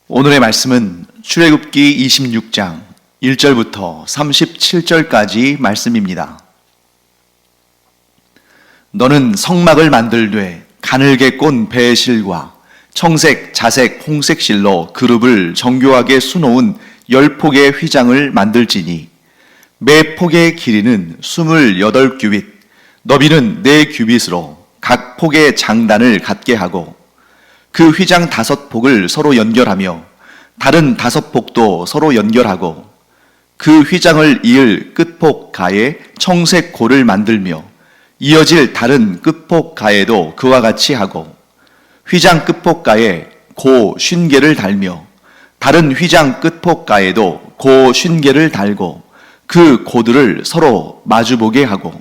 오늘의 말씀은 출애굽기 26장 1절부터 37절까지 말씀입니다. 너는 성막을 만들되 가늘게 꼰 배실과 청색, 자색, 홍색 실로 그룹을 정교하게 수놓은 10폭의 휘장을 만들지니 매 폭의 길이는 28규빗, 너비는 4규빗으로 각 폭의 장단을 갖게 하고 그 휘장 5폭을 서로 연결하며 다른 5폭도 서로 연결하고 그 휘장을 이을 끝폭 가에 청색 고를 만들며 이어질 다른 끝폭 가에도 그와 같이 하고 휘장 끝폭 가에 고 50개를 달며 다른 휘장 끝폭 가에도 고 50개를 달고 그 고들을 서로 마주보게 하고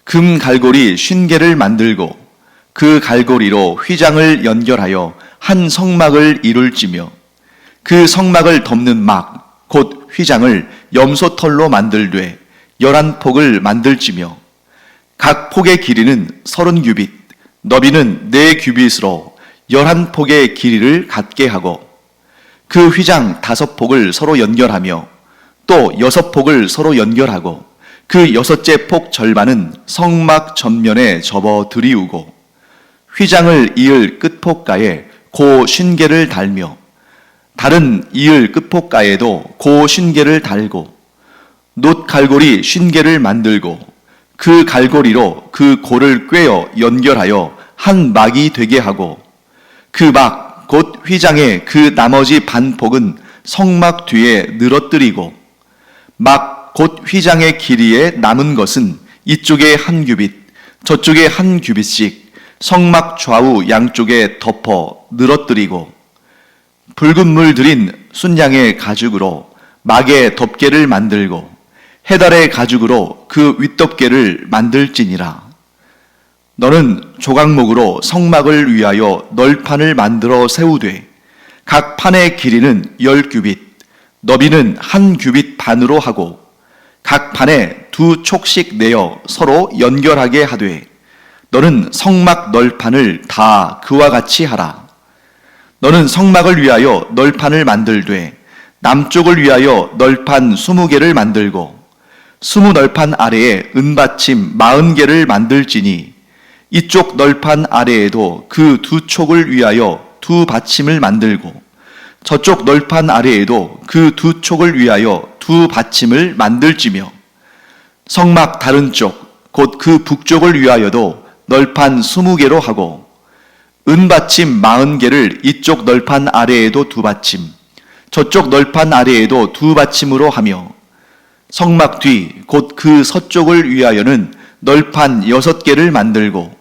금 갈고리 50개를 만들고 그 갈고리로 휘장을 연결하여 한 성막을 이룰지며 그 성막을 덮는 막, 곧 휘장을 염소털로 만들되 11폭을 만들지며 각 폭의 길이는 30규빗, 너비는 4규빗으로 11폭의 길이를 갖게 하고 그 휘장 5폭을 서로 연결하며 또 6폭을 서로 연결하고 그 6째 폭 절반은 성막 전면에 접어 들이우고 휘장을 이을 끝폭가에 고 50개를 달며 다른 이을 끝폭가에도 고 50개를 달고 놋 갈고리 50개를 만들고 그 갈고리로 그 고를 꿰어 연결하여 한 막이 되게 하고 그 막 곧 휘장의 그 나머지 반폭은 성막 뒤에 늘어뜨리고 막 곧 휘장의 길이에 남은 것은 이쪽에 1규빗 저쪽에 1규빗씩 성막 좌우 양쪽에 덮어 늘어뜨리고 붉은 물 들인 순양의 가죽으로 막의 덮개를 만들고 해달의 가죽으로 그 윗덮개를 만들지니라. 너는 조각목으로 성막을 위하여 널판을 만들어 세우되 각 판의 길이는 10규빗, 너비는 1규빗 반으로 하고 각 판에 2촉씩 내어 서로 연결하게 하되 너는 성막 널판을 다 그와 같이 하라. 너는 성막을 위하여 널판을 만들되 남쪽을 위하여 널판 20개를 만들고 20널판 아래에 은받침 40개를 만들지니 이쪽 널판 아래에도 그 2촉을 위하여 2받침을 만들고 저쪽 널판 아래에도 그 2촉을 위하여 2받침을 만들지며 성막 다른 쪽 곧 그 북쪽을 위하여도 널판 20개로 하고 은받침 40개를 이쪽 널판 아래에도 2받침 저쪽 널판 아래에도 2받침으로 하며 성막 뒤 곧 그 서쪽을 위하여는 널판 6개를 만들고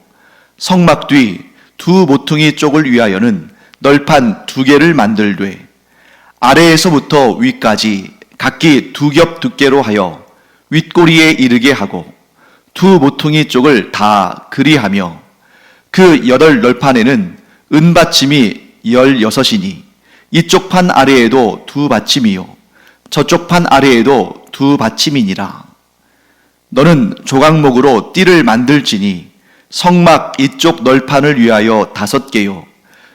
성막 뒤 2 모퉁이 쪽을 위하여는 널판 2개를 만들되 아래에서부터 위까지 각기 2겹 두께로 하여 윗꼬리에 이르게 하고 2 모퉁이 쪽을 다 그리하며 그 8널판에는 은받침이 16이니 이쪽 판 아래에도 2받침이요 저쪽 판 아래에도 2받침이니라. 너는 조각목으로 띠를 만들지니 성막 이쪽 널판을 위하여 5개요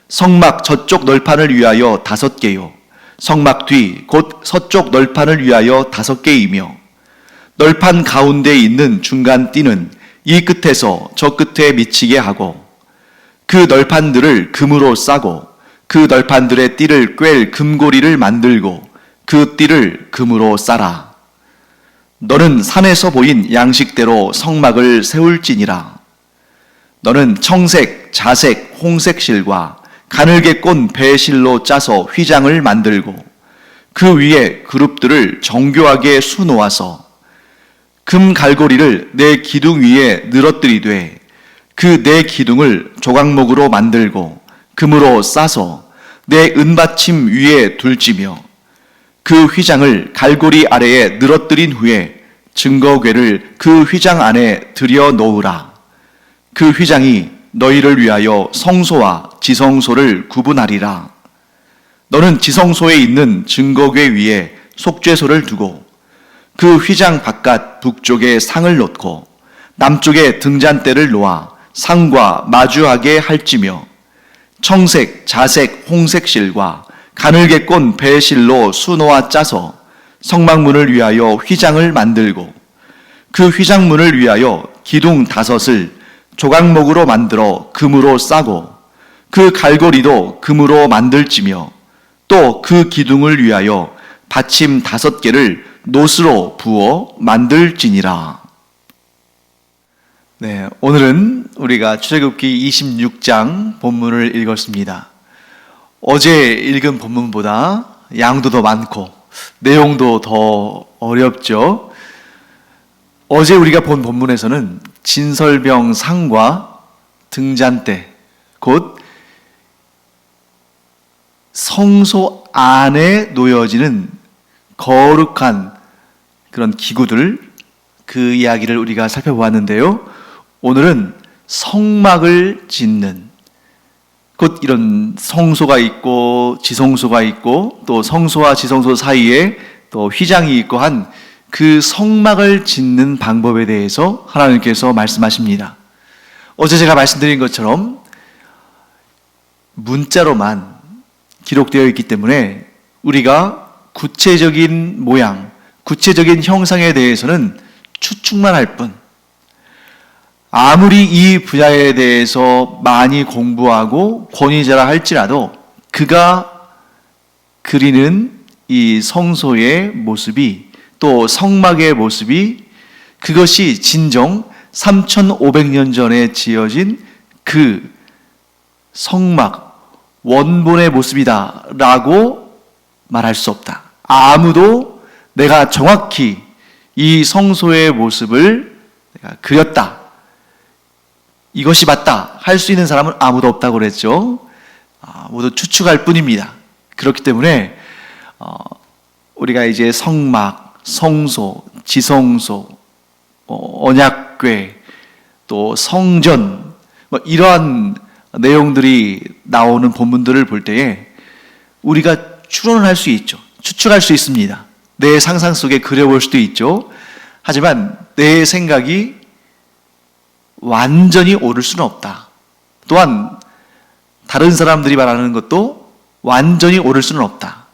성막 저쪽 널판을 위하여 5개요 성막 뒤 곧 서쪽 널판을 위하여 5개이며 널판 가운데 있는 중간 띠는 이 끝에서 저 끝에 미치게 하고 그 널판들을 금으로 싸고 그 널판들의 띠를 꿰 금고리를 만들고 그 띠를 금으로 싸라. 너는 산에서 보인 양식대로 성막을 세울지니라. 너는 청색, 자색, 홍색 실과 가늘게 꼰 배실로 짜서 휘장을 만들고 그 위에 그룹들을 정교하게 수놓아서 금 갈고리를 내 기둥 위에 늘어뜨리되 그 내 기둥을 조각목으로 만들고 금으로 싸서 내 은받침 위에 둘지며 그 휘장을 갈고리 아래에 늘어뜨린 후에 증거궤를 그 휘장 안에 들여 놓으라. 그 휘장이 너희를 위하여 성소와 지성소를 구분하리라. 너는 지성소에 있는 증거궤 위에 속죄소를 두고 그 휘장 바깥 북쪽에 상을 놓고 남쪽에 등잔대를 놓아 상과 마주하게 할지며 청색, 자색, 홍색 실과 가늘게 꼰 배실로 수놓아 짜서 성막문을 위하여 휘장을 만들고 그 휘장문을 위하여 기둥 5을 조각목으로 만들어 금으로 싸고 그 갈고리도 금으로 만들지며 또 그 기둥을 위하여 받침 5개를 노스로 부어 만들지니라. 네, 오늘은 우리가 출애굽기 26장 본문을 읽었습니다. 어제 읽은 본문보다 양도 더 많고 내용도 더 어렵죠. 어제 우리가 본 본문에서는 진설병 상과 등잔대, 곧 성소 안에 놓여지는 거룩한 그런 기구들, 그 이야기를 우리가 살펴보았는데요. 오늘은 성막을 짓는, 곧 이런 성소가 있고 지성소가 있고 또 성소와 지성소 사이에 또 휘장이 있고 한 그 성막을 짓는 방법에 대해서 하나님께서 말씀하십니다. 어제 제가 말씀드린 것처럼 문자로만 기록되어 있기 때문에 우리가 구체적인 모양, 구체적인 형상에 대해서는 추측만 할 뿐, 아무리 이 분야에 대해서 많이 공부하고 권위자라 할지라도 그가 그리는 이 성소의 모습이, 또 성막의 모습이, 그것이 진정 3500년 전에 지어진 그 성막 원본의 모습이다 라고 말할 수 없다. 아무도 내가 정확히 이 성소의 모습을 내가 그렸다, 이것이 맞다 할 수 있는 사람은 아무도 없다고 그랬죠. 모두 추측할 뿐입니다. 그렇기 때문에 우리가 이제 성막, 성소, 지성소, 언약궤, 또 성전, 이러한 내용들이 나오는 본문들을 볼 때에 우리가 추론을 할 수 있죠. 추측할 수 있습니다. 내 상상 속에 그려볼 수도 있죠. 하지만 내 생각이 완전히 옳을 수는 없다. 또한 다른 사람들이 말하는 것도 완전히 옳을 수는 없다.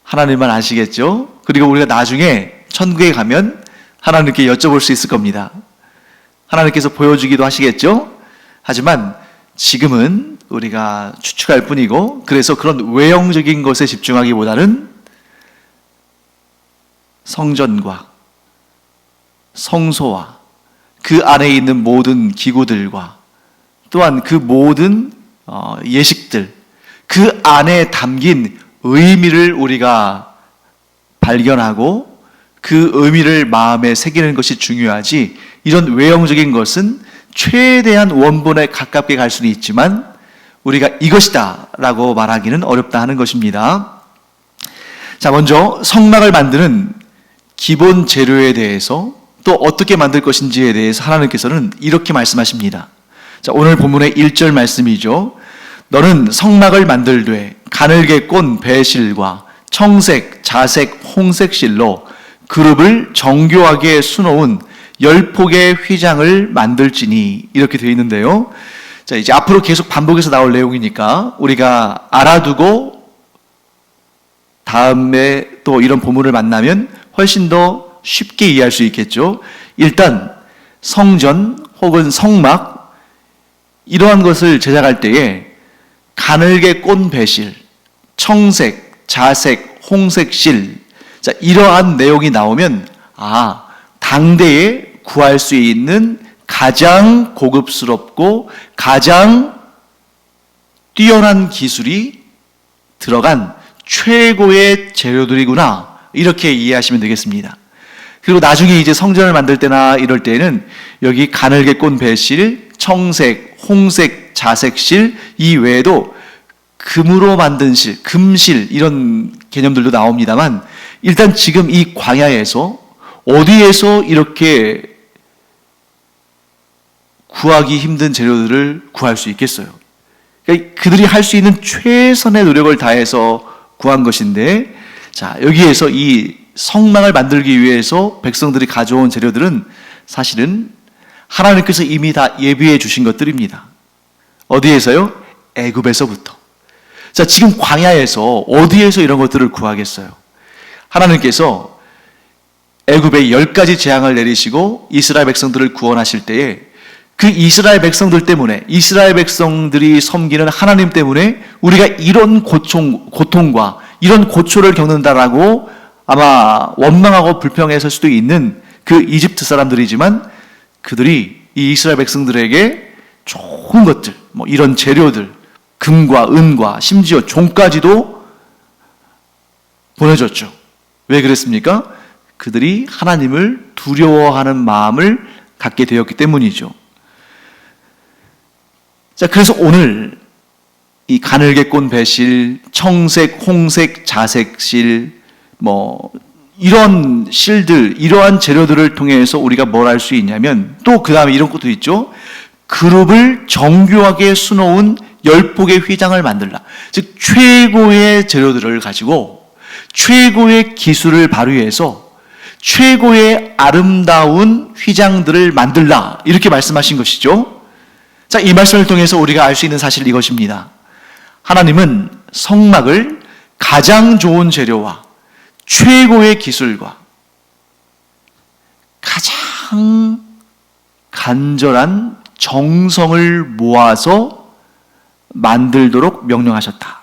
하나님만 아시겠죠? 그리고 우리가 나중에 천국에 가면 하나님께 여쭤볼 수 있을 겁니다. 하나님께서 보여주기도 하시겠죠? 하지만 지금은 우리가 추측할 뿐이고, 그래서 그런 외형적인 것에 집중하기보다는 성전과 성소와 그 안에 있는 모든 기구들과 또한 그 모든 예식들, 그 안에 담긴 의미를 우리가 발견하고 그 의미를 마음에 새기는 것이 중요하지, 이런 외형적인 것은 최대한 원본에 가깝게 갈 수는 있지만 우리가 이것이다 라고 말하기는 어렵다 하는 것입니다. 자, 먼저 성막을 만드는 기본 재료에 대해서, 또 어떻게 만들 것인지에 대해서 하나님께서는 이렇게 말씀하십니다. 자, 오늘 본문의 1절 말씀이죠. 너는 성막을 만들되 가늘게 꼰 배실과 청색, 자색, 홍색 실로 그룹을 정교하게 수놓은 10폭의 휘장을 만들지니, 이렇게 되어 있는데요. 자, 이제 앞으로 계속 반복해서 나올 내용이니까 우리가 알아두고 다음에 또 이런 본문을 만나면 훨씬 더 쉽게 이해할 수 있겠죠. 일단 성전 혹은 성막, 이러한 것을 제작할 때에 가늘게 꼰 배실, 청색, 자색, 홍색 실, 자, 이러한 내용이 나오면 당대에 구할 수 있는 가장 고급스럽고 가장 뛰어난 기술이 들어간 최고의 재료들이구나, 이렇게 이해하시면 되겠습니다. 그리고 나중에 이제 성전을 만들 때나 이럴 때에는 여기 가늘게 꼰 배실, 청색, 홍색, 자색실, 이 외에도 금으로 만든 실, 금실, 이런 개념들도 나옵니다만, 일단 지금 이 광야에서 어디에서 이렇게 구하기 힘든 재료들을 구할 수 있겠어요? 그러니까 그들이 할 수 있는 최선의 노력을 다해서 구한 것인데, 자, 여기에서 이 성막을 만들기 위해서 백성들이 가져온 재료들은 사실은 하나님께서 이미 다 예비해 주신 것들입니다. 어디에서요? 애굽에서부터. 자, 지금 광야에서 어디에서 이런 것들을 구하겠어요? 하나님께서 애굽에 10가지 재앙을 내리시고 이스라엘 백성들을 구원하실 때에 그 이스라엘 백성들 때문에, 이스라엘 백성들이 섬기는 하나님 때문에 우리가 이런 고통과 이런 고초를 겪는다라고 아마 원망하고 불평했을 수도 있는 그 이집트 사람들이지만, 그들이 이 이스라엘 백성들에게 좋은 것들, 뭐 이런 재료들, 금과 은과 심지어 종까지도 보내줬죠. 왜 그랬습니까? 그들이 하나님을 두려워하는 마음을 갖게 되었기 때문이죠. 자, 그래서 오늘 이 가늘게꼰 배실, 청색, 홍색, 자색실, 뭐 이런 실들, 이러한 재료들을 통해서 우리가 뭘 할 수 있냐면, 또 그 다음에 이런 것도 있죠. 그룹을 정교하게 수놓은 10폭의 휘장을 만들라. 즉 최고의 재료들을 가지고 최고의 기술을 발휘해서 최고의 아름다운 휘장들을 만들라, 이렇게 말씀하신 것이죠. 자, 이 말씀을 통해서 우리가 알 수 있는 사실 이것입니다. 하나님은 성막을 가장 좋은 재료와 최고의 기술과 가장 간절한 정성을 모아서 만들도록 명령하셨다.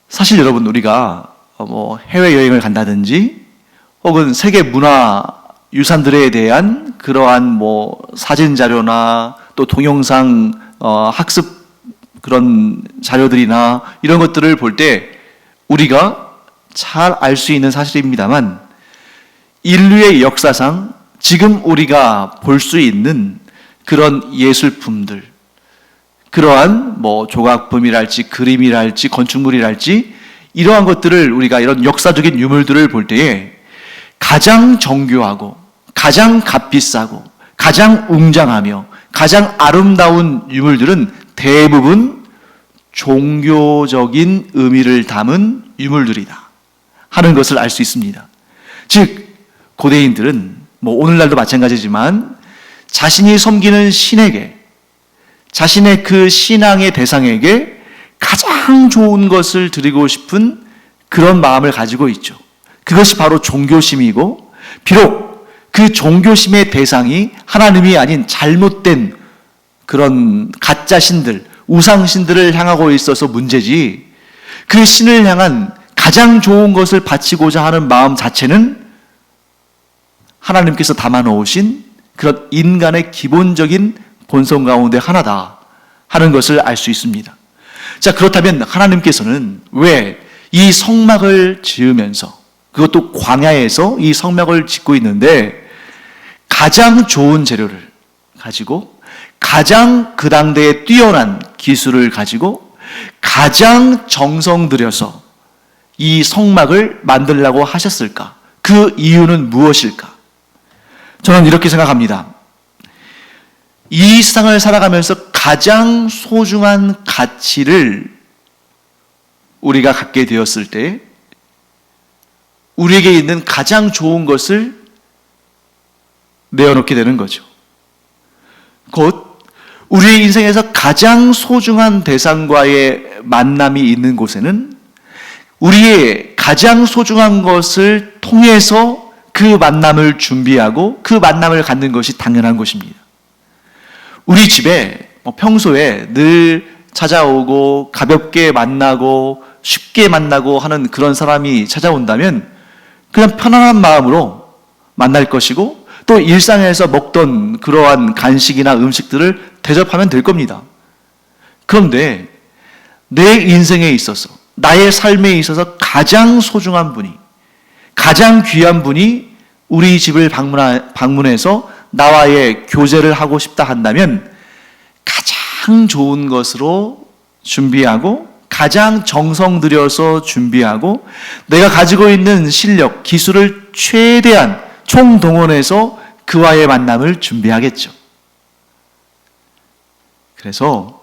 사실 여러분, 우리가 뭐 해외여행을 간다든지 혹은 세계 문화 유산들에 대한 그러한 뭐 사진 자료나 또 동영상 학습 그런 자료들이나 이런 것들을 볼 때 우리가 잘 알 수 있는 사실입니다만, 인류의 역사상 지금 우리가 볼 수 있는 그런 예술품들, 그러한 뭐 조각품이랄지 그림이랄지 건축물이랄지 이러한 것들을, 우리가 이런 역사적인 유물들을 볼 때에 가장 정교하고 가장 값비싸고 가장 웅장하며 가장 아름다운 유물들은 대부분 종교적인 의미를 담은 유물들이다 하는 것을 알 수 있습니다. 즉 고대인들은 뭐 오늘날도 마찬가지지만 자신이 섬기는 신에게, 자신의 그 신앙의 대상에게 가장 좋은 것을 드리고 싶은 그런 마음을 가지고 있죠. 그것이 바로 종교심이고, 비록 그 종교심의 대상이 하나님이 아닌 잘못된 그런 가짜 신들, 우상신들을 향하고 있어서 문제지, 그 신을 향한 가장 좋은 것을 바치고자 하는 마음 자체는 하나님께서 담아놓으신 그런 인간의 기본적인 본성 가운데 하나다 하는 것을 알 수 있습니다. 자, 그렇다면 하나님께서는 왜 이 성막을 지으면서, 그것도 광야에서 이 성막을 짓고 있는데 가장 좋은 재료를 가지고 가장 그 당대에 뛰어난 기술을 가지고 가장 정성 들여서 이 성막을 만들려고 하셨을까? 그 이유는 무엇일까? 저는 이렇게 생각합니다. 이 세상을 살아가면서 가장 소중한 가치를 우리가 갖게 되었을 때 우리에게 있는 가장 좋은 것을 내어놓게 되는 거죠. 곧 우리의 인생에서 가장 소중한 대상과의 만남이 있는 곳에는 우리의 가장 소중한 것을 통해서 그 만남을 준비하고 그 만남을 갖는 것이 당연한 것입니다. 우리 집에 평소에 늘 찾아오고 가볍게 만나고 쉽게 만나고 하는 그런 사람이 찾아온다면 그냥 편안한 마음으로 만날 것이고, 또 일상에서 먹던 그러한 간식이나 음식들을 대접하면 될 겁니다. 그런데 내 인생에 있어서, 나의 삶에 있어서 가장 소중한 분이, 가장 귀한 분이 우리 집을 방문해서 나와의 교제를 하고 싶다 한다면 가장 좋은 것으로 준비하고 가장 정성 들여서 준비하고 내가 가지고 있는 실력, 기술을 최대한 총동원해서 그와의 만남을 준비하겠죠. 그래서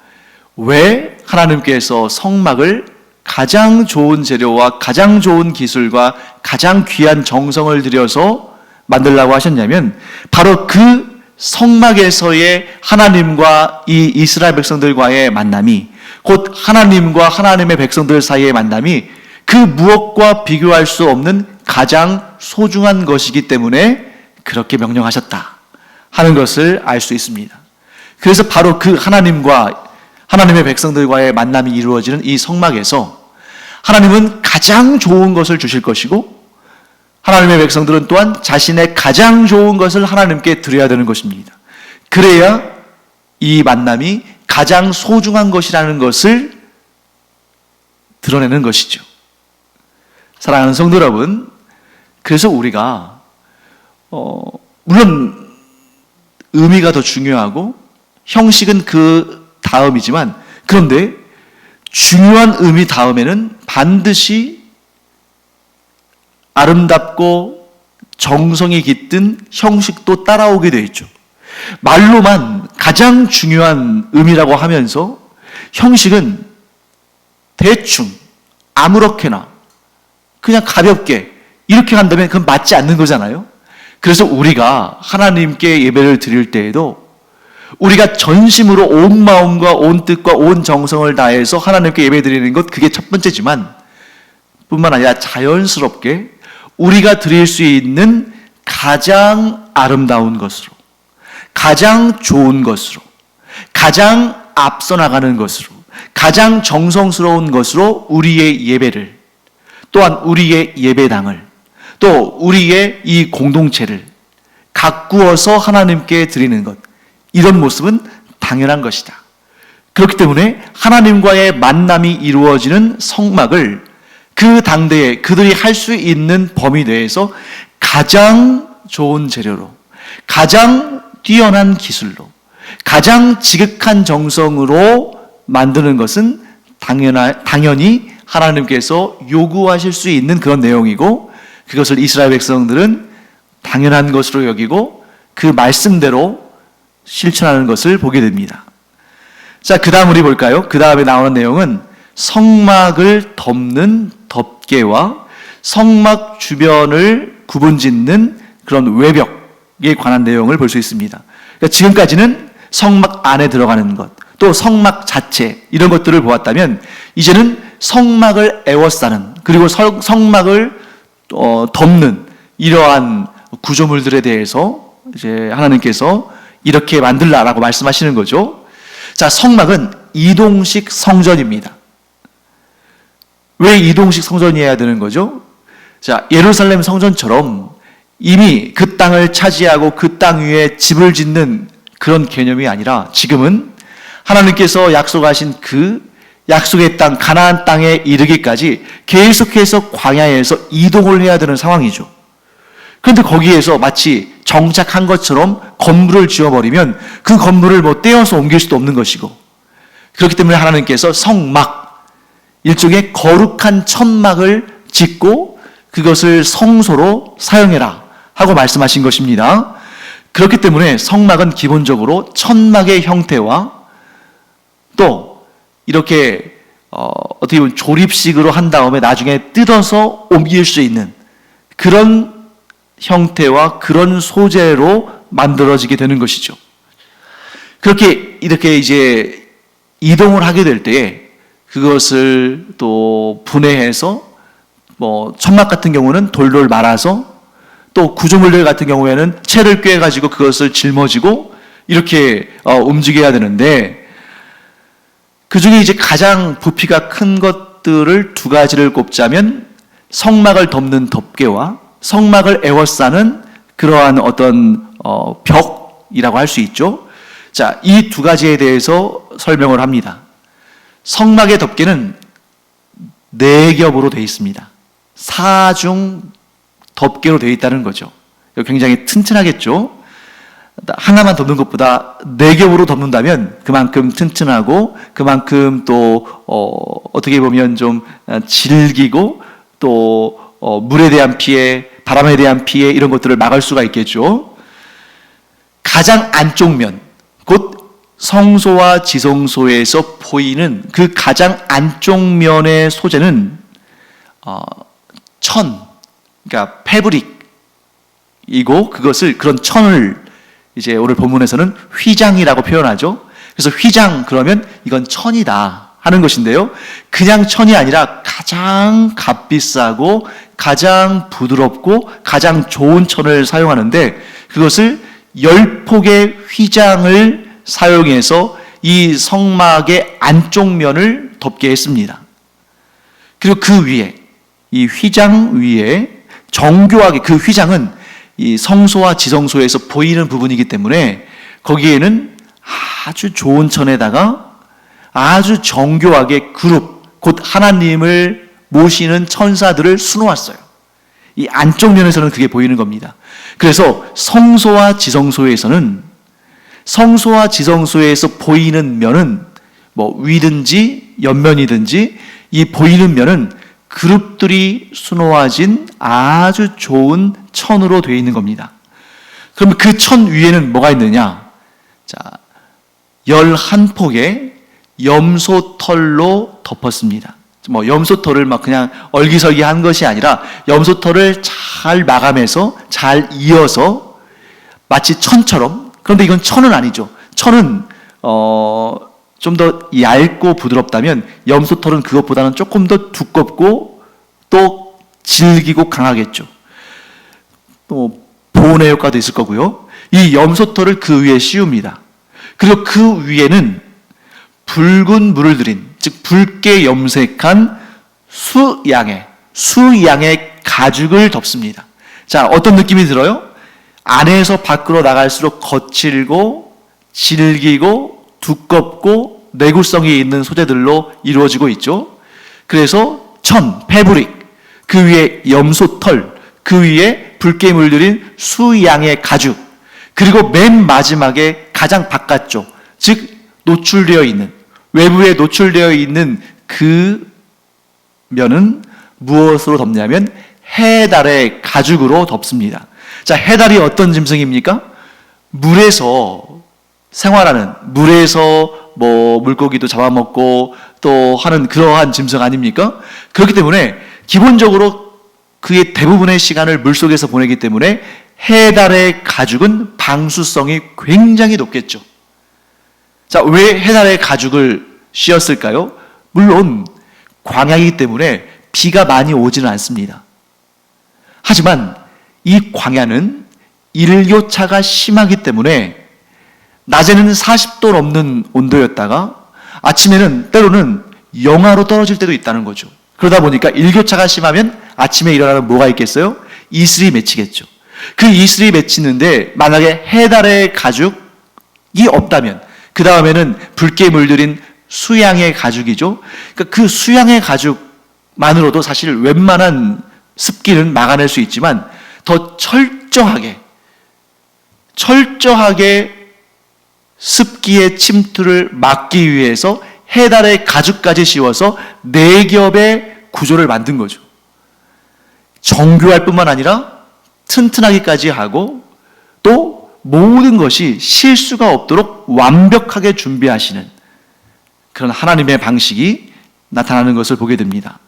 왜 하나님께서 성막을 가장 좋은 재료와 가장 좋은 기술과 가장 귀한 정성을 들여서 만들라고 하셨냐면, 바로 그 성막에서의 하나님과 이 이스라엘 백성들과의 만남이 곧 하나님과 하나님의 백성들 사이의 만남이 그 무엇과 비교할 수 없는 가장 소중한 것이기 때문에 그렇게 명령하셨다 하는 것을 알 수 있습니다. 그래서 바로 그 하나님과 하나님의 백성들과의 만남이 이루어지는 이 성막에서 하나님은 가장 좋은 것을 주실 것이고 하나님의 백성들은 또한 자신의 가장 좋은 것을 하나님께 드려야 되는 것입니다. 그래야 이 만남이 가장 소중한 것이라는 것을 드러내는 것이죠. 사랑하는 성도 여러분, 그래서 우리가 물론 의미가 더 중요하고 형식은 그 다음이지만, 그런데 중요한 의미 다음에는 반드시 아름답고 정성이 깃든 형식도 따라오게 되어 있죠. 말로만 가장 중요한 의미라고 하면서 형식은 대충 아무렇게나 그냥 가볍게 이렇게 한다면 그건 맞지 않는 거잖아요. 그래서 우리가 하나님께 예배를 드릴 때에도 우리가 전심으로 온 마음과 온 뜻과 온 정성을 다해서 하나님께 예배 드리는 것, 그게 첫 번째지만 뿐만 아니라 자연스럽게 우리가 드릴 수 있는 가장 아름다운 것으로, 가장 좋은 것으로, 가장 앞서 나가는 것으로, 가장 정성스러운 것으로 우리의 예배를, 또한 우리의 예배당을, 또 우리의 이 공동체를 가꾸어서 하나님께 드리는 것, 이런 모습은 당연한 것이다. 그렇기 때문에 하나님과의 만남이 이루어지는 성막을 그 당대에 그들이 할 수 있는 범위 내에서 가장 좋은 재료로, 가장 뛰어난 기술로, 가장 지극한 정성으로 만드는 것은 당연히 하나님께서 요구하실 수 있는 그런 내용이고, 그것을 이스라엘 백성들은 당연한 것으로 여기고 그 말씀대로 실천하는 것을 보게 됩니다. 자, 그 다음 우리 볼까요? 그 다음에 나오는 내용은 성막을 덮는 덮개와 성막 주변을 구분짓는 그런 외벽에 관한 내용을 볼 수 있습니다. 그러니까 지금까지는 성막 안에 들어가는 것, 또 성막 자체, 이런 것들을 보았다면 이제는 성막을 에워싸는, 그리고 성막을 덮는 이러한 구조물들에 대해서 이제 하나님께서 이렇게 만들라라고 말씀하시는 거죠. 자, 성막은 이동식 성전입니다. 왜 이동식 성전이어야 되는 거죠? 자, 예루살렘 성전처럼 이미 그 땅을 차지하고 그 땅 위에 집을 짓는 그런 개념이 아니라 지금은 하나님께서 약속하신 그 약속의 땅, 가나안 땅에 이르기까지 계속해서 광야에서 이동을 해야 되는 상황이죠. 그런데 거기에서 마치 정착한 것처럼 건물을 지어버리면 그 건물을 떼어서 옮길 수도 없는 것이고, 그렇기 때문에 하나님께서 성막, 일종의 거룩한 천막을 짓고 그것을 성소로 사용해라 하고 말씀하신 것입니다. 그렇기 때문에 성막은 기본적으로 천막의 형태와 또 이렇게 어떻게 보면 조립식으로 한 다음에 나중에 뜯어서 옮길 수 있는 그런 형태와 그런 소재로 만들어지게 되는 것이죠. 이렇게 이제 이동을 하게 될 때에 그것을 또 분해해서 천막 같은 경우는 돌돌 말아서, 또 구조물들 같은 경우에는 채를 꿰가지고 그것을 짊어지고 이렇게 움직여야 되는데, 그 중에 이제 가장 부피가 큰 것들을 두 가지를 꼽자면 성막을 덮는 덮개와 성막을 에워싸는 그러한 어떤 벽이라고 할 수 있죠. 자, 이 두 가지에 대해서 설명을 합니다. 성막의 덮개는 4겹으로 되어 있습니다. 4중 덮개로 되어 있다는 거죠. 굉장히 튼튼하겠죠. 하나만 덮는 것보다 4겹으로 덮는다면 그만큼 튼튼하고 그만큼 또 어떻게 보면 좀 질기고 또 물에 대한 피해, 바람에 대한 피해, 이런 것들을 막을 수가 있겠죠. 가장 안쪽 면, 곧 성소와 지성소에서 보이는 그 가장 안쪽 면의 소재는 그러니까 패브릭이고, 그런 천을 이제 오늘 본문에서는 휘장이라고 표현하죠. 그래서 휘장, 그러면 이건 천이다 하는 것인데요. 그냥 천이 아니라 가장 값비싸고 가장 부드럽고 가장 좋은 천을 사용하는데 그것을 10폭의 휘장을 사용해서 이 성막의 안쪽 면을 덮게 했습니다. 그리고 그 위에, 이 휘장 위에 정교하게, 그 휘장은 이 성소와 지성소에서 보이는 부분이기 때문에 거기에는 아주 좋은 천에다가 아주 정교하게 그룹, 곧 하나님을 모시는 천사들을 수놓았어요. 이 안쪽 면에서는 그게 보이는 겁니다. 그래서 성소와 지성소에서는, 성소와 지성소에서 보이는 면은 뭐 위든지 옆면이든지 이 보이는 면은 그룹들이 수놓아진 아주 좋은 천으로 되어 있는 겁니다. 그럼 그 천 위에는 뭐가 있느냐? 자, 11폭의 염소털로 덮었습니다. 뭐 염소털을 막 그냥 얼기설기 한 것이 아니라 염소털을 잘 마감해서 잘 이어서 마치 천처럼, 그런데 이건 천은 아니죠. 천은 좀 더 얇고 부드럽다면 염소털은 그것보다는 조금 더 두껍고 또 질기고 강하겠죠. 또 보온의 효과도 있을 거고요. 이 염소털을 그 위에 씌웁니다. 그리고 그 위에는 붉은 물을 들인, 즉 붉게 염색한 수양의 가죽을 덮습니다. 자, 어떤 느낌이 들어요? 안에서 밖으로 나갈수록 거칠고 질기고 두껍고 내구성이 있는 소재들로 이루어지고 있죠. 그래서 천, 패브릭, 그 위에 염소털, 그 위에 붉게 물들인 수양의 가죽, 그리고 맨 마지막에 가장 바깥쪽, 즉 노출되어 있는, 외부에 노출되어 있는 그 면은 무엇으로 덮냐면 해달의 가죽으로 덮습니다. 자, 해달이 어떤 짐승입니까? 물에서 생활하는, 물에서 뭐 물고기도 잡아먹고 또 하는 그러한 짐승 아닙니까? 그렇기 때문에 기본적으로 그의 대부분의 시간을 물속에서 보내기 때문에 해달의 가죽은 방수성이 굉장히 높겠죠. 자, 왜 해달의 가죽을 씌웠을까요? 물론 광야이기 때문에 비가 많이 오지는 않습니다. 하지만 이 광야는 일교차가 심하기 때문에 낮에는 40도 넘는 온도였다가 아침에는 때로는 영하로 떨어질 때도 있다는 거죠. 그러다 보니까 일교차가 심하면 아침에 일어나면 뭐가 있겠어요? 이슬이 맺히겠죠. 그 이슬이 맺히는데 만약에 해달의 가죽이 없다면 그 다음에는 붉게 물들인 수양의 가죽이죠. 그러니까 그 수양의 가죽만으로도 사실 웬만한 습기는 막아낼 수 있지만 더 철저하게 습기의 침투를 막기 위해서 해달의 가죽까지 씌워서 4겹의 구조를 만든 거죠. 정교할 뿐만 아니라 튼튼하기까지 하고 또 모든 것이 실수가 없도록 완벽하게 준비하시는 그런 하나님의 방식이 나타나는 것을 보게 됩니다.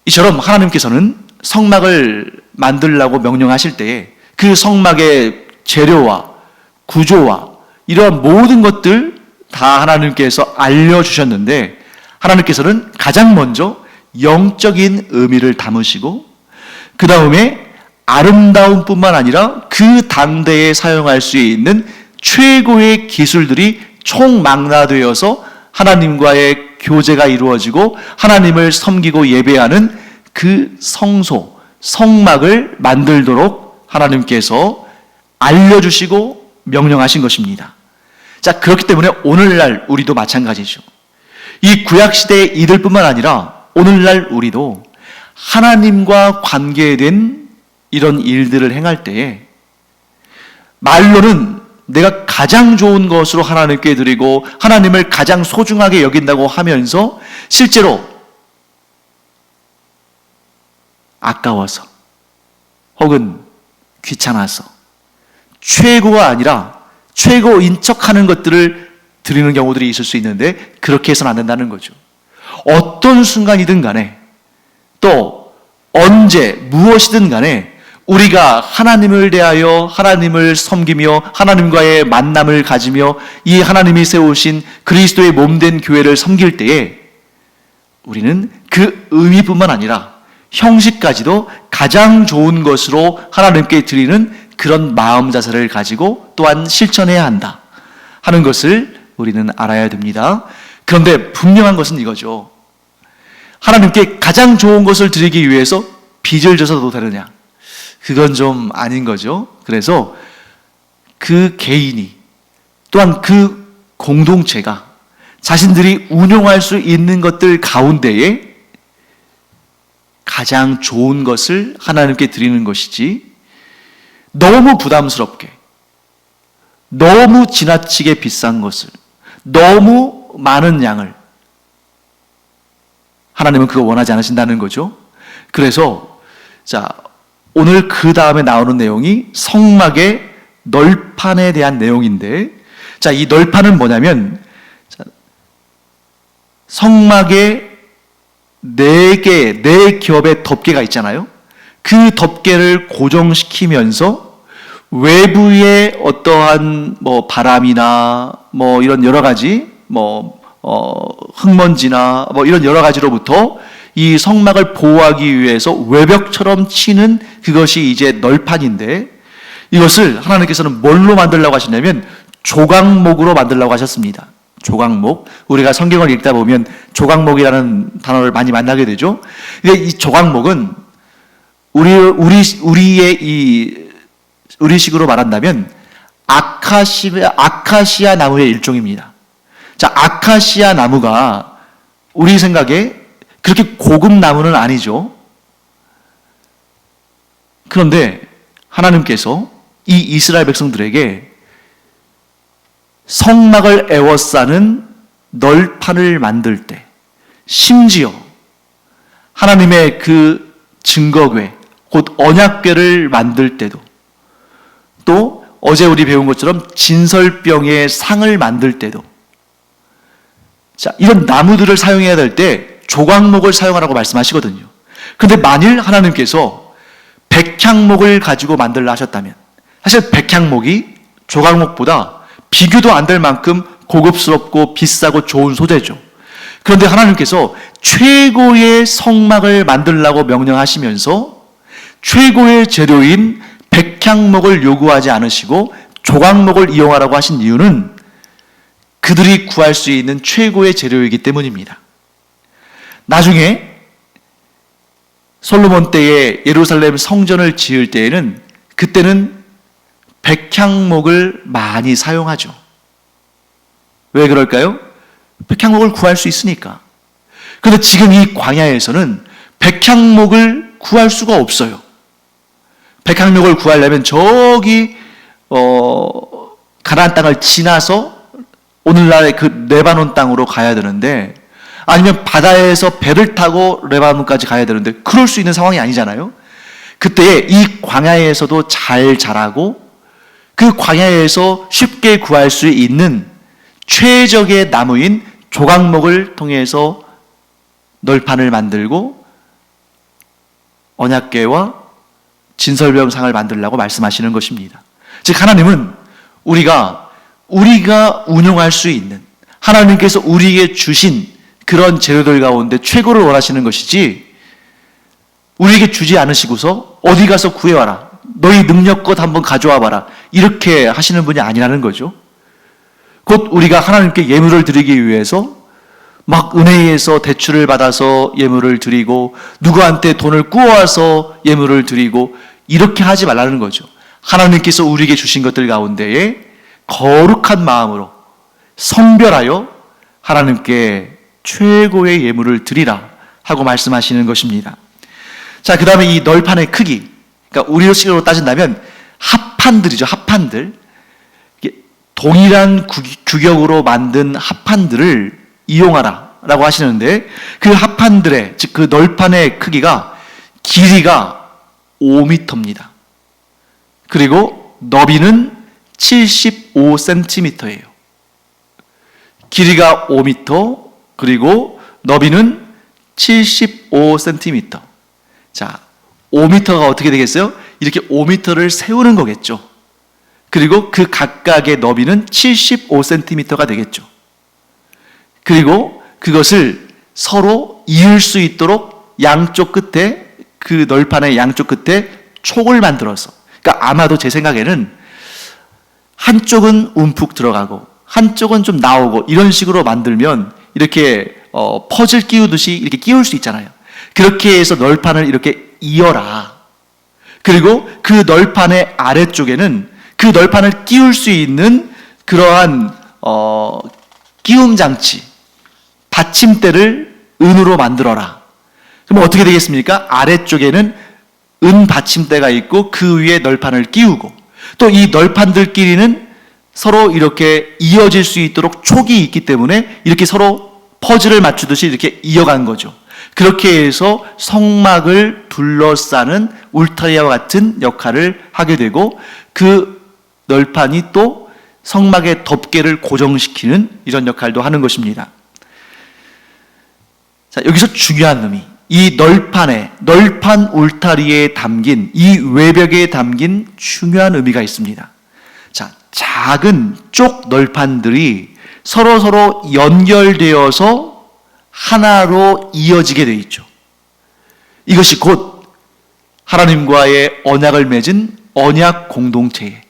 이처럼 하나님께서는 성막을 만들라고 명령하실 때에 그 성막의 재료와 구조와 이러한 모든 것들 다 하나님께서 알려주셨는데 하나님께서는 가장 먼저 영적인 의미를 담으시고 그 다음에 아름다움 뿐만 아니라 그 당대에 사용할 수 있는 최고의 기술들이 총망라되어서 하나님과의 교제가 이루어지고 하나님을 섬기고 예배하는 그 성소, 성막을 만들도록 하나님께서 알려주시고 명령하신 것입니다. 자, 그렇기 때문에 오늘날 우리도 마찬가지죠. 이 구약시대의 이들뿐만 아니라 오늘날 우리도 하나님과 관계된 이런 일들을 행할 때에 말로는 내가 가장 좋은 것으로 하나님께 드리고 하나님을 가장 소중하게 여긴다고 하면서 실제로 아까워서 혹은 귀찮아서 최고가 아니라 최고인 척하는 것들을 드리는 경우들이 있을 수 있는데 그렇게 해서는 안 된다는 거죠. 어떤 순간이든 간에 또 언제 무엇이든 간에 우리가 하나님을 대하여 하나님을 섬기며 하나님과의 만남을 가지며 이 하나님이 세우신 그리스도의 몸된 교회를 섬길 때에 우리는 그 의미뿐만 아니라 형식까지도 가장 좋은 것으로 하나님께 드리는 그런 마음 자세를 가지고 또한 실천해야 한다 하는 것을 우리는 알아야 됩니다. 그런데 분명한 것은 이거죠. 하나님께 가장 좋은 것을 드리기 위해서 빚을 져서도 되느냐? 그건 좀 아닌 거죠. 그래서 그 개인이 또한 그 공동체가 자신들이 운용할 수 있는 것들 가운데에 가장 좋은 것을 하나님께 드리는 것이지, 너무 부담스럽게, 너무 지나치게 비싼 것을, 너무 많은 양을 하나님은 그거 원하지 않으신다는 거죠. 그래서 오늘 그 다음에 나오는 내용이 성막의 널판에 대한 내용인데, 이 널판은 뭐냐면 성막에 네 겹의 덮개가 있잖아요. 그 덮개를 고정시키면서 외부의 어떠한 바람이나 이런 여러 가지 흙먼지나 이런 여러 가지로부터 이 성막을 보호하기 위해서 외벽처럼 치는 그것이 이제 널판인데, 이것을 하나님께서는 뭘로 만들려고 하시냐면 조각목으로 만들려고 하셨습니다. 조각목. 우리가 성경을 읽다 보면 조각목이라는 단어를 많이 만나게 되죠. 근데 이 조각목은 우리식으로 말한다면 아카시아 나무의 일종입니다. 아카시아 나무가 우리 생각에 그렇게 고급 나무는 아니죠. 그런데 하나님께서 이 이스라엘 백성들에게 성막을 에워싸는 널판을 만들 때, 심지어 하나님의 그 증거궤, 곧 언약궤를 만들 때도, 또 어제 우리 배운 것처럼 진설병의 상을 만들 때도 이런 나무들을 사용해야 될 때 조각목을 사용하라고 말씀하시거든요. 그런데 만일 하나님께서 백향목을 가지고 만들라 하셨다면, 사실 백향목이 조각목보다 비교도 안 될 만큼 고급스럽고 비싸고 좋은 소재죠. 그런데 하나님께서 최고의 성막을 만들라고 명령하시면서 최고의 재료인 백향목을 요구하지 않으시고 조각목을 이용하라고 하신 이유는 그들이 구할 수 있는 최고의 재료이기 때문입니다. 나중에 솔로몬 때에 예루살렘 성전을 지을 때에는, 그때는 백향목을 많이 사용하죠. 왜 그럴까요? 백향목을 구할 수 있으니까. 그런데 지금 이 광야에서는 백향목을 구할 수가 없어요. 백향목을 구하려면 저기 가나안 땅을 지나서 오늘날의 그 레바논 땅으로 가야 되는데, 아니면 바다에서 배를 타고 레바논까지 가야 되는데 그럴 수 있는 상황이 아니잖아요. 그때에 이 광야에서도 잘 자라고 그 광야에서 쉽게 구할 수 있는 최적의 나무인 조각목을 통해서 널판을 만들고 언약궤와 진설병상을 만들라고 말씀하시는 것입니다. 즉 하나님은 우리가 운용할 수 있는, 하나님께서 우리에게 주신 그런 재료들 가운데 최고를 원하시는 것이지, 우리에게 주지 않으시고서 어디 가서 구해와라, 너희 능력껏 한번 가져와 봐라, 이렇게 하시는 분이 아니라는 거죠. 곧 우리가 하나님께 예물을 드리기 위해서 막 은혜에서 대출을 받아서 예물을 드리고 누구한테 돈을 꾸어와서 예물을 드리고 이렇게 하지 말라는 거죠. 하나님께서 우리에게 주신 것들 가운데에 거룩한 마음으로 성별하여 하나님께 최고의 예물을 드리라 하고 말씀하시는 것입니다. 그 다음에 이 널판의 크기, 그러니까 우리식으로 따진다면 합판들이죠. 합판들. 동일한 규격으로 만든 합판들을 이용하라라고 하시는데, 그 합판들의, 즉 그 널판의 크기가 길이가 5m입니다. 그리고 너비는 75cm예요. 길이가 5m, 그리고 너비는 75cm. 5m가 어떻게 되겠어요? 이렇게 5m를 세우는 거겠죠. 그리고 그 각각의 너비는 75cm가 되겠죠. 그리고 그것을 서로 이을 수 있도록 양쪽 끝에, 그 널판의 양쪽 끝에 촉을 만들어서, 그러니까 아마도 제 생각에는 한쪽은 움푹 들어가고 한쪽은 좀 나오고 이런 식으로 만들면 이렇게 퍼즐 끼우듯이 이렇게 끼울 수 있잖아요. 그렇게 해서 널판을 이렇게 이어라. 그리고 그 널판의 아래쪽에는 그 널판을 끼울 수 있는 그러한 끼움 장치, 받침대를 은으로 만들어라. 그럼 어떻게 되겠습니까? 아래쪽에는 은 받침대가 있고 그 위에 널판을 끼우고, 또 이 널판들끼리는 서로 이렇게 이어질 수 있도록 촉이 있기 때문에 이렇게 서로 퍼즐을 맞추듯이 이렇게 이어간 거죠. 그렇게 해서 성막을 둘러싸는 울타리와 같은 역할을 하게 되고, 그 널판이 또 성막의 덮개를 고정시키는 이런 역할도 하는 것입니다. 자, 여기서 중요한 의미, 이 널판 울타리에 담긴, 이 외벽에 담긴 중요한 의미가 있습니다. 자, 작은 쪽 널판들이 서로 연결되어서 하나로 이어지게 되어 있죠. 이것이 곧 하나님과의 언약을 맺은 언약 공동체에,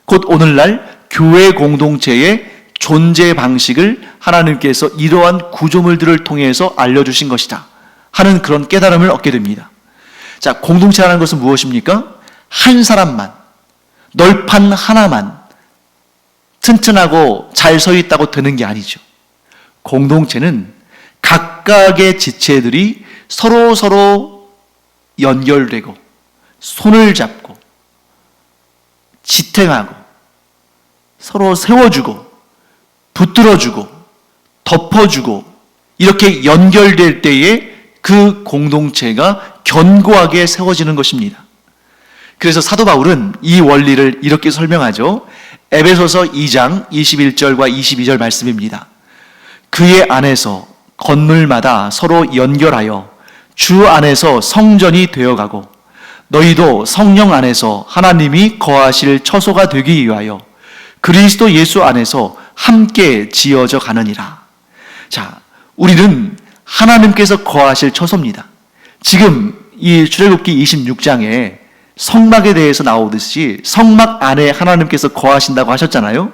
곧 오늘날 교회 공동체의 존재 방식을 하나님께서 이러한 구조물들을 통해서 알려주신 것이다 하는 그런 깨달음을 얻게 됩니다. 자, 공동체라는 것은 무엇입니까? 한 사람만, 널판 하나만 튼튼하고 잘 서 있다고 되는 게 아니죠. 공동체는 각각의 지체들이 서로 연결되고 손을 잡고 지탱하고 서로 세워주고 붙들어주고 덮어주고 이렇게 연결될 때에 그 공동체가 견고하게 세워지는 것입니다. 그래서 사도 바울은 이 원리를 이렇게 설명하죠. 에베소서 2장 21절과 22절 말씀입니다. 그의 안에서 건물마다 서로 연결하여 주 안에서 성전이 되어가고 너희도 성령 안에서 하나님이 거하실 처소가 되기 위하여 그리스도 예수 안에서 함께 지어져 가느니라. 자, 우리는 하나님께서 거하실 처소입니다. 지금 이 출애굽기 26장에 성막에 대해서 나오듯이 성막 안에 하나님께서 거하신다고 하셨잖아요.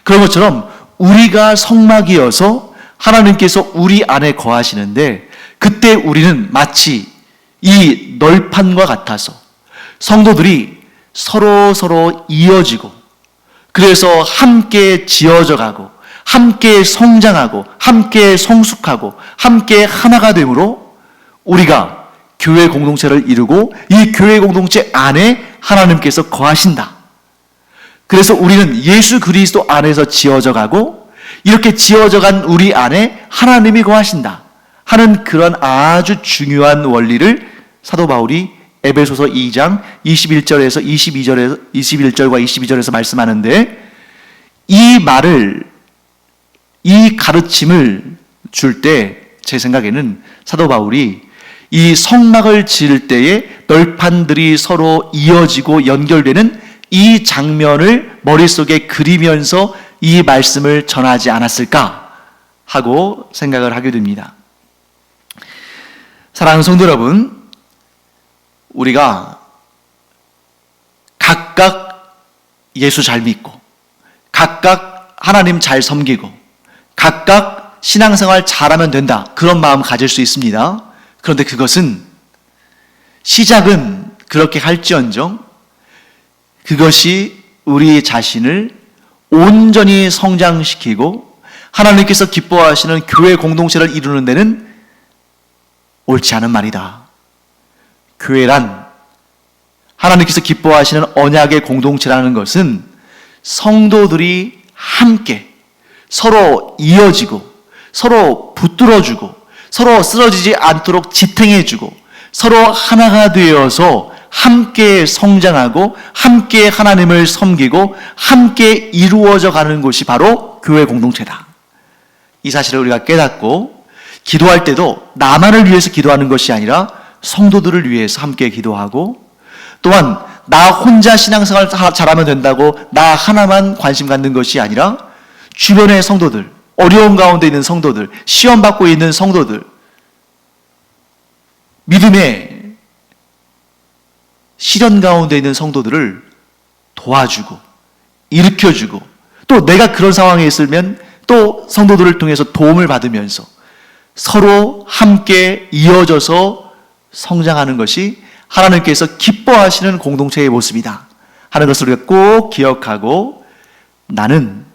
그런 것처럼 우리가 성막이어서 하나님께서 우리 안에 거하시는데, 그때 우리는 마치 이 널판과 같아서 성도들이 서로 이어지고, 그래서 함께 지어져 가고 함께 성장하고 함께 성숙하고 함께 하나가 되므로 우리가 교회 공동체를 이루고 이 교회 공동체 안에 하나님께서 거하신다. 그래서 우리는 예수 그리스도 안에서 지어져 가고 이렇게 지어져 간 우리 안에 하나님이 거하신다 하는 그런 아주 중요한 원리를 사도 바울이 에베소서 2장 21절에서 21절과 22절에서 말씀하는데, 이 말을, 이 가르침을 줄 때 제 생각에는 사도 바울이 이 성막을 지을 때에 널판들이 서로 이어지고 연결되는 이 장면을 머릿속에 그리면서 이 말씀을 전하지 않았을까 하고 생각을 하게 됩니다. 사랑하는 성도 여러분, 우리가 각각 예수 잘 믿고 각각 하나님 잘 섬기고 각각 신앙생활 잘하면 된다, 그런 마음 가질 수 있습니다. 그런데 그것은 시작은 그렇게 할지언정 그것이 우리 자신을 온전히 성장시키고 하나님께서 기뻐하시는 교회 공동체를 이루는 데는 옳지 않은 말이다. 교회란, 하나님께서 기뻐하시는 언약의 공동체라는 것은 성도들이 함께 서로 이어지고 서로 붙들어주고 서로 쓰러지지 않도록 지탱해주고 서로 하나가 되어서 함께 성장하고 함께 하나님을 섬기고 함께 이루어져 가는 곳이 바로 교회 공동체다. 이 사실을 우리가 깨닫고 기도할 때도 나만을 위해서 기도하는 것이 아니라 성도들을 위해서 함께 기도하고, 또한 나 혼자 신앙생활 잘하면 된다고 나 하나만 관심 갖는 것이 아니라 주변의 성도들, 어려운 가운데 있는 성도들, 시험 받고 있는 성도들, 믿음의 시련 가운데 있는 성도들을 도와주고 일으켜주고, 또 내가 그런 상황에 있으면 또 성도들을 통해서 도움을 받으면서 서로 함께 이어져서 성장하는 것이 하나님께서 기뻐하시는 공동체의 모습이다 하는 것을 우리가 꼭 기억하고, 나는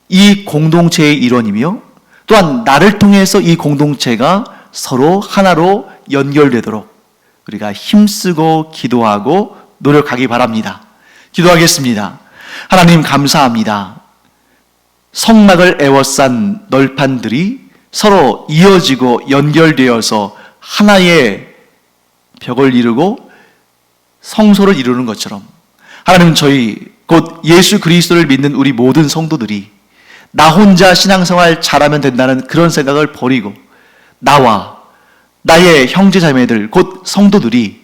이 공동체의 일원이며 또한 나를 통해서 이 공동체가 서로 하나로 연결되도록 우리가 힘쓰고 기도하고 노력하기 바랍니다. 기도하겠습니다. 하나님 감사합니다. 성막을 에워싼 널판들이 서로 이어지고 연결되어서 하나의 벽을 이루고 성소를 이루는 것처럼, 하나님, 저희 곧 예수 그리스도를 믿는 우리 모든 성도들이 나 혼자 신앙생활 잘하면 된다는 그런 생각을 버리고 나와 나의 형제자매들 곧 성도들이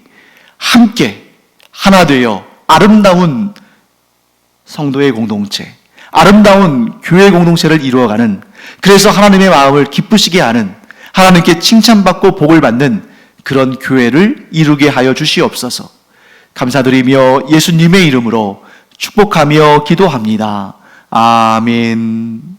함께 하나 되어 아름다운 성도의 공동체, 아름다운 교회 공동체를 이루어가는, 그래서 하나님의 마음을 기쁘시게 하는, 하나님께 칭찬받고 복을 받는 그런 교회를 이루게 하여 주시옵소서. 감사드리며 예수님의 이름으로 축복하며 기도합니다. 아멘.